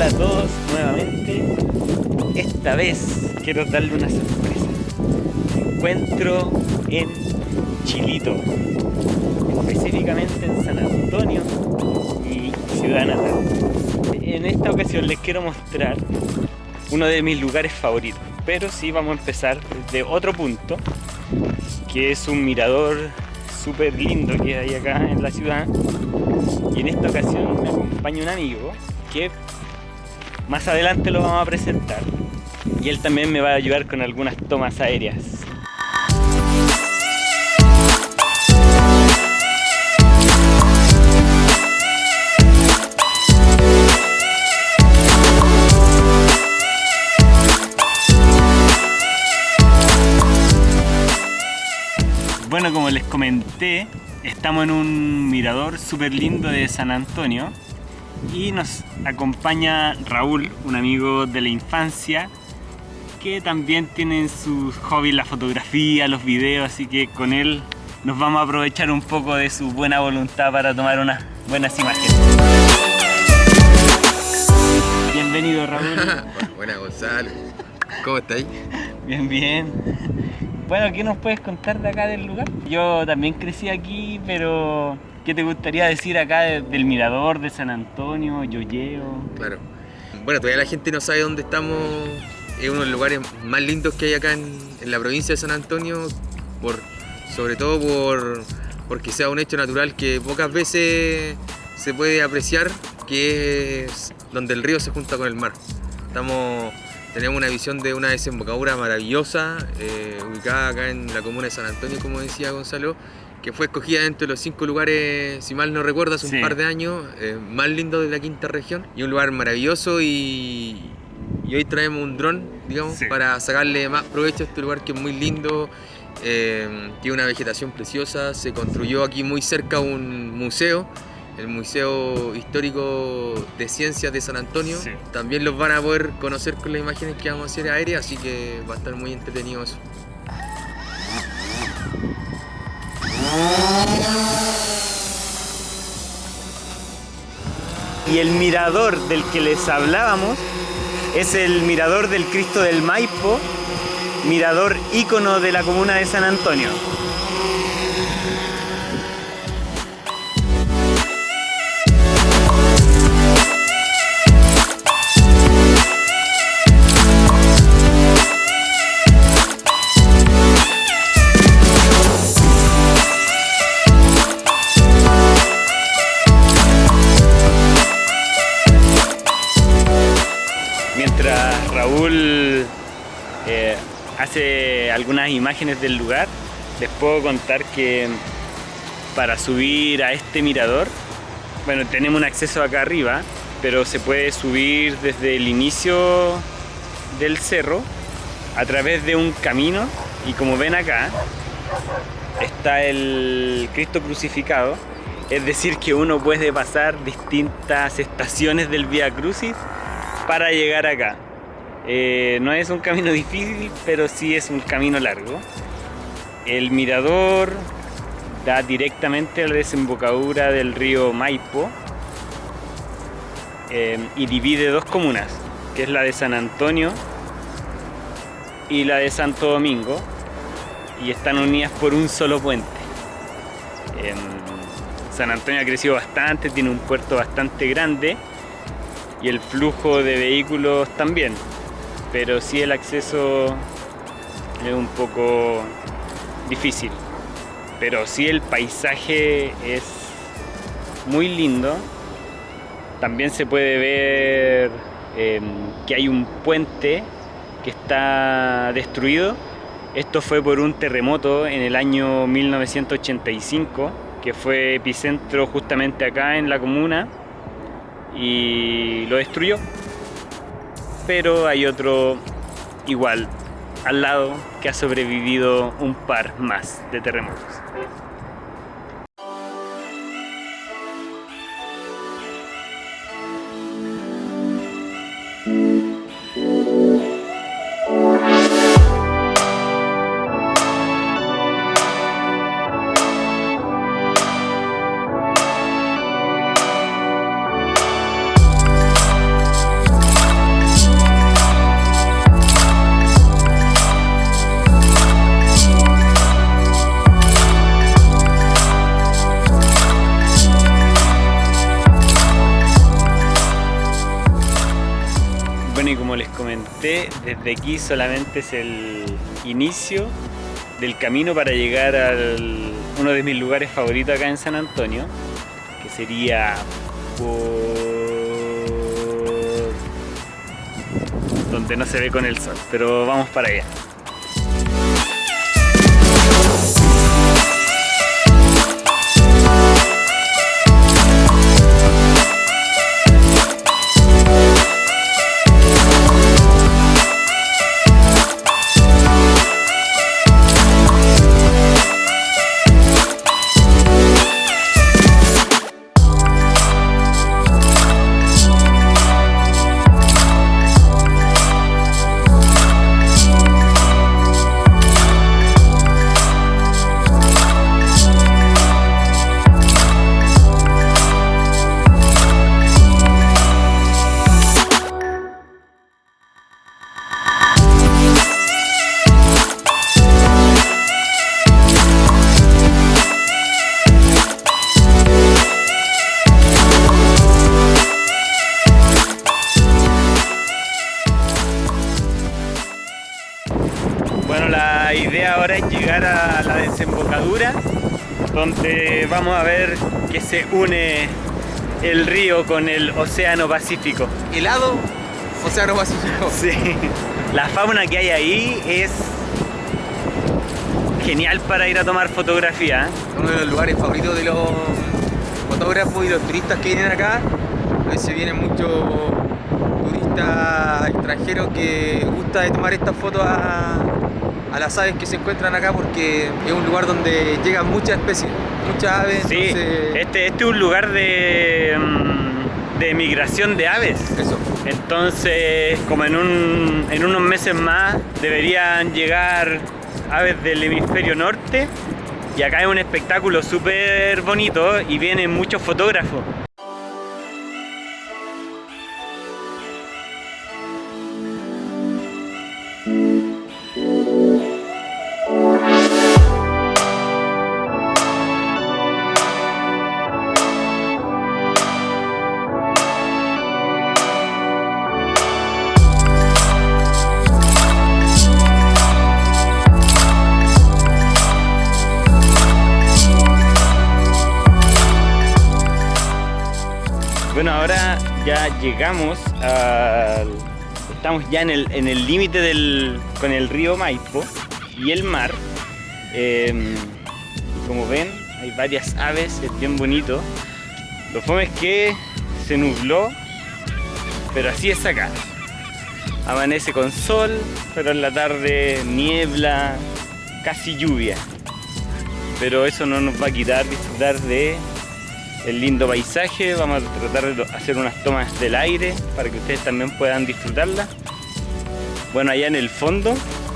Hola a todos nuevamente. Esta vez quiero darle una sorpresa. Me encuentro en Chilito, específicamente en San Antonio, mi ciudad natal. En esta ocasión les quiero mostrar uno de mis lugares favoritos, pero sí vamos a empezar desde otro punto, que es un mirador súper lindo que hay acá en la ciudad. Y en esta ocasión me acompaña un amigo que más adelante lo vamos a presentar, y él también me va a ayudar con algunas tomas aéreas. Bueno, como les comenté, estamos en un mirador súper lindo de San Antonio y nos acompaña Raúl, un amigo de la infancia que también tiene en sus hobbies la fotografía, los videos, así que con él nos vamos a aprovechar un poco de su buena voluntad para tomar unas buenas imágenes. Bienvenido, Raúl. Buenas, Gonzalo. ¿Cómo estáis? Bien, bien. Bueno, ¿qué nos puedes contar de acá del lugar? Yo también crecí aquí, pero ¿qué te gustaría decir acá del mirador de San Antonio, Yoyeo? Claro. Bueno, todavía la gente no sabe dónde estamos. Es uno de los lugares más lindos que hay acá en la provincia de San Antonio, sobre todo porque sea un hecho natural que pocas veces se puede apreciar, que es donde el río se junta con el mar. Tenemos una visión de una desembocadura maravillosa, ubicada acá en la comuna de San Antonio, como decía Gonzalo, que fue escogida dentro de los 5 lugares, si mal no recuerdo, hace un par de años, más lindo de la quinta región, y un lugar maravilloso, y hoy traemos un dron, digamos, para sacarle más provecho a este lugar que es muy lindo, tiene una vegetación preciosa. Se construyó aquí muy cerca un museo, el Museo Histórico de Ciencias de San Antonio. También los van a poder conocer con las imágenes que vamos a hacer aéreas, así que va a estar muy entretenido eso. Y el mirador del que les hablábamos es el mirador del Cristo del Maipo, mirador ícono de la comuna de San Antonio. Mientras Raúl hace algunas imágenes del lugar, les puedo contar que para subir a este mirador, bueno, tenemos un acceso acá arriba, pero se puede subir desde el inicio del cerro a través de un camino, y como ven acá está el Cristo crucificado, es decir que uno puede pasar distintas estaciones del Vía Crucis para llegar acá. No es un camino difícil, pero sí es un camino largo. El mirador da directamente a la desembocadura del río Maipo, y divide dos comunas, que es la de San Antonio y la de Santo Domingo, y están unidas por un solo puente. San Antonio ha crecido bastante, tiene un puerto bastante grande, y el flujo de vehículos también, pero sí el acceso es un poco difícil, pero sí el paisaje es muy lindo. También se puede ver que hay un puente que está destruido. Esto fue por un terremoto en el año 1985, que fue epicentro justamente acá en la comuna, y lo destruyó. Pero hay otro igual al lado que ha sobrevivido un par más de terremotos. comenté, desde aquí solamente es el inicio del camino para llegar a uno de mis lugares favoritos acá en San Antonio, que sería por donde no se ve con el sol, pero vamos para allá. Bueno, la idea ahora es llegar a la desembocadura, donde vamos a ver que se une el río con el Océano Pacífico. Helado, Océano Pacífico. Sí, la fauna que hay ahí es genial para ir a tomar fotografía. Uno de los lugares favoritos de los fotógrafos y los turistas que vienen acá. A veces vienen muchos turistas extranjeros que gusta de tomar estas fotos a las aves que se encuentran acá, porque es un lugar donde llegan muchas especies, muchas aves. Sí, entonces... este es un lugar de migración de aves. Eso. Entonces, como en unos meses más deberían llegar aves del hemisferio norte, y acá es un espectáculo súper bonito y vienen muchos fotógrafos. Bueno, ahora ya llegamos estamos ya en el límite con el río Maipo y el mar. Como ven, hay varias aves, es bien bonito. Lo fome es que se nubló, pero así es acá. Amanece con sol, pero en la tarde niebla, casi lluvia. Pero eso no nos va a quitar disfrutar de el lindo paisaje. Vamos a tratar de hacer unas tomas del aire para que ustedes también puedan disfrutarla. Bueno, allá en el fondo,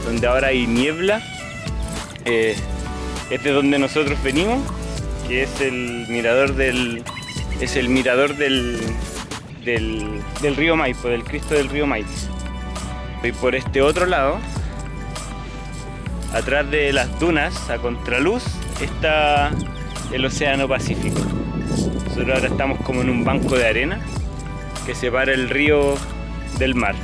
donde ahora hay niebla, es de donde nosotros venimos, que es el mirador del río Maipo, del Cristo del río Maipo. Y por este otro lado, atrás de las dunas, a contraluz, está el Océano Pacífico. Nosotros ahora estamos como en un banco de arena que separa el río del mar.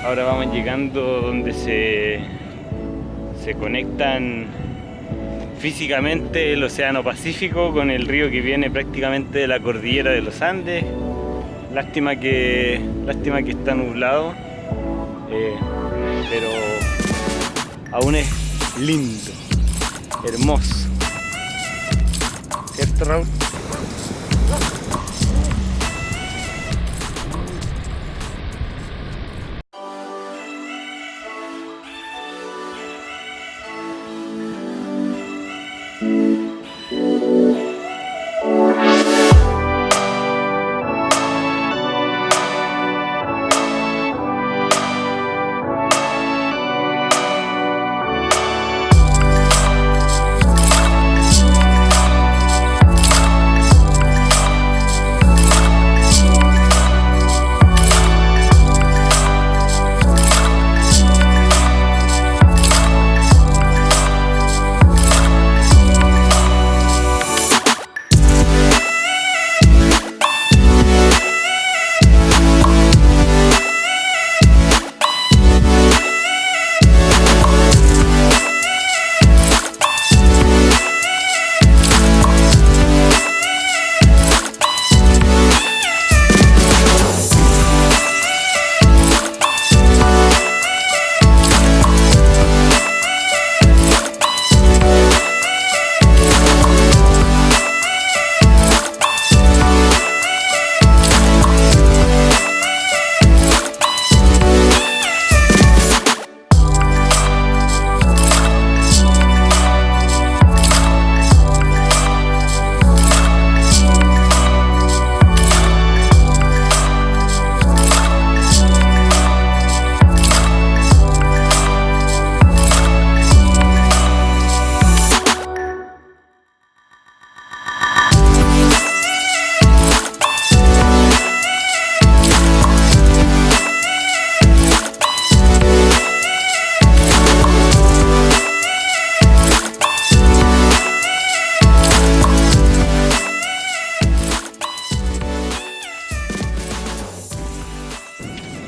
Ahora vamos llegando donde se conectan físicamente el Océano Pacífico con el río que viene prácticamente de la cordillera de los Andes. Lástima que está nublado, pero aún es lindo, hermoso. ¿Cierto, Raúl?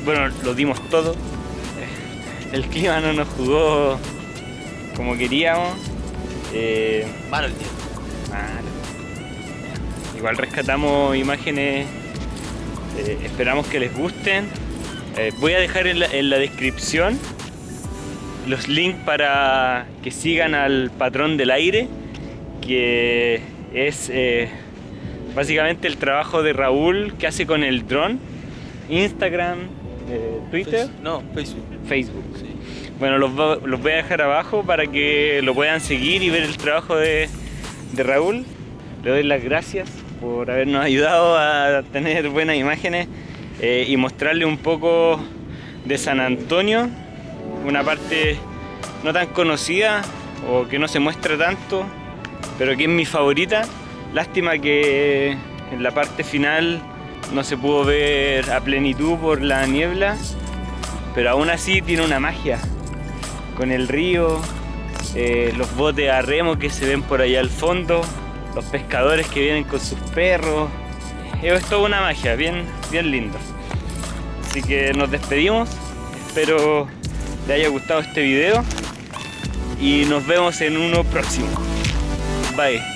bueno, lo dimos todo. El clima no nos jugó como queríamos. Malo el día. Malo. Igual rescatamos imágenes, esperamos que les gusten. Voy a dejar en la descripción los links para que sigan al Patrón del Aire, que es básicamente el trabajo de Raúl que hace con el dron. Instagram, Twitter, No, Facebook. Facebook. Sí. Bueno, los voy a dejar abajo para que lo puedan seguir y ver el trabajo de Raúl. Le doy las gracias por habernos ayudado a tener buenas imágenes y mostrarle un poco de San Antonio, una parte no tan conocida o que no se muestra tanto, pero que es mi favorita. Lástima que en la parte final no se pudo ver a plenitud por la niebla, pero aún así tiene una magia con el río, los botes a remo que se ven por allá al fondo, los pescadores que vienen con sus perros. Es toda una magia, bien lindo. Así que nos despedimos, espero te haya gustado este video y nos vemos en uno próximo. Bye.